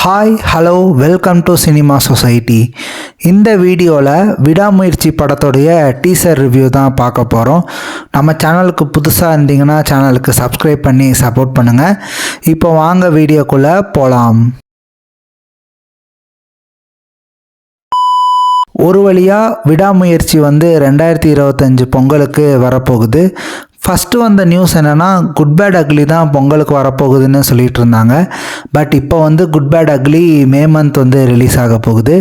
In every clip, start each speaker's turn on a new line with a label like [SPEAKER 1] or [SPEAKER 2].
[SPEAKER 1] Hi hello welcome to cinema society. இந்த வீடியோவில் விடாமுயற்சி படத்துடைய டீசர் ரிவ்யூ தான் பார்க்க போகிறோம். நம்ம சேனலுக்கு புதுசாக இருந்தீங்கன்னா சேனலுக்கு சப்ஸ்கிரைப் பண்ணி சப்போர்ட் பண்ணுங்கள். இப்போ வாங்க வீடியோக்குள்ளே போகலாம். ஒரு வழியாக விடாமுயற்சி 2025 பொங்கலுக்கு வரப்போகுது. ஃபஸ்ட்டு வந்த நியூஸ் என்னென்னா குட் பேட் அக்லி தான் பொங்கலுக்கு வரப்போகுதுன்னு சொல்லிட்டு இருந்தாங்க. பட் இப்போ good bad ugly May month release ஆக போகுது.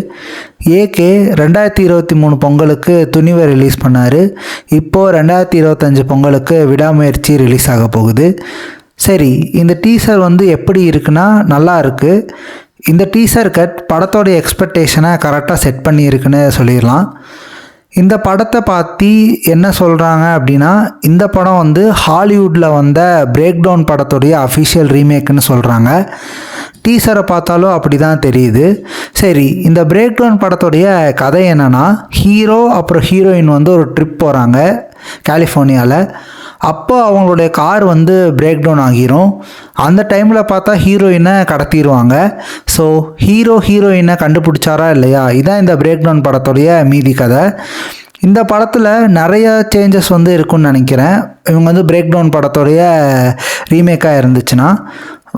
[SPEAKER 1] ஏகே 2023 பொங்கலுக்கு துணிவை ரிலீஸ் பண்ணார். இப்போது 2025 பொங்கலுக்கு விடாமுயற்சி ரிலீஸ் ஆக போகுது. சரி, இந்த டீசர் எப்படி இருக்குன்னா நல்லா இருக்குது. இந்த டீசர் கட் படத்தோடைய எக்ஸ்பெக்டேஷனை கரெக்டாக செட் பண்ணியிருக்குன்னு சொல்லிடலாம். இந்த படத்தை பார்த்து என்ன சொல்கிறாங்க அப்படின்னா, இந்த படம் ஹாலிவுட்டில் வந்த பிரேக் டவுன் படத்துடைய அஃபிஷியல் ரீமேக்குன்னு சொல்கிறாங்க. டீசரை பார்த்தாலும் அப்படி தான் தெரியுது. சரி, இந்த பிரேக் டவுன் படத்துடைய கதை என்னென்னா, ஹீரோ அப்புறம் ஹீரோயின் ஒரு ட்ரிப் போகிறாங்க கலிஃபோர்னியாவில். அப்போ அவங்களுடைய கார் பிரேக் டவுன் ஆகிரும். அந்த டைமில் பார்த்தா ஹீரோயினை கடத்திடுவாங்க. ஸோ ஹீரோயினை கண்டுபிடிச்சாரா இல்லையா, இதான் இந்த பிரேக் டவுன் படத்துடைய மீதி கதை. இந்த படத்தில் நிறைய சேஞ்சஸ் இருக்குன்னு நினைக்கிறேன். இவங்க பிரேக் டவுன் படத்துடைய ரீமேக்காக இருந்துச்சுன்னா.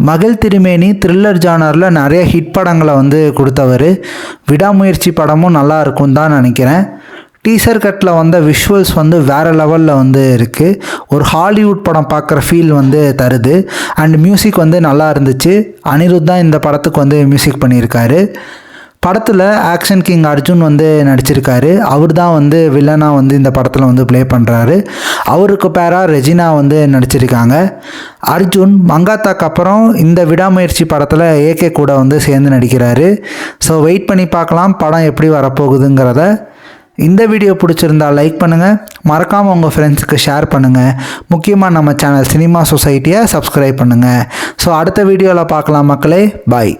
[SPEAKER 1] மகிழ் திருமேனி த்ரில்லர் ஜானரில் நிறைய ஹிட் படங்களை கொடுத்தவர். விடாமுயற்சி படமும் நல்லா இருக்கும்னு தான் நினைக்கிறேன். டீசர் கட்டில் வந்த விஷுவல்ஸ் வேறு லெவலில் இருக்குது. ஒரு ஹாலிவுட் படம் பார்க்குற ஃபீல் தருது. அண்ட் மியூசிக் நல்லா இருந்துச்சு. அனிருத் தான் இந்த படத்துக்கு மியூசிக் பண்ணியிருக்காரு. படத்தில் ஆக்ஷன் கிங் அர்ஜுன் நடிச்சிருக்காரு. அவர் தான் வில்லனாக இந்த படத்தில் ப்ளே பண்ணுறாரு. அவருக்கு பேராக ரெஜினா நடிச்சிருக்காங்க. அர்ஜுன் மங்காத்தாக்கு அப்புறம் இந்த விடாமுயற்சி படத்தில் ஏகே கூட சேர்ந்து நடிக்கிறாரு. ஸோ வெயிட் பண்ணி பார்க்கலாம் படம் எப்படி வரப்போகுதுங்கிறத. இந்த வீடியோ பிடிச்சிருந்தால் லைக் பண்ணுங்கள், மறக்காமல் உங்கள் ஃப்ரெண்ட்ஸுக்கு ஷேர் பண்ணுங்கள். முக்கியமாக நம்ம சேனல் சினிமா சொசைட்டியை சப்ஸ்கிரைப் பண்ணுங்கள். ஸோ அடுத்த வீடியோவில் பார்க்கலாம் மக்களே. பாய்.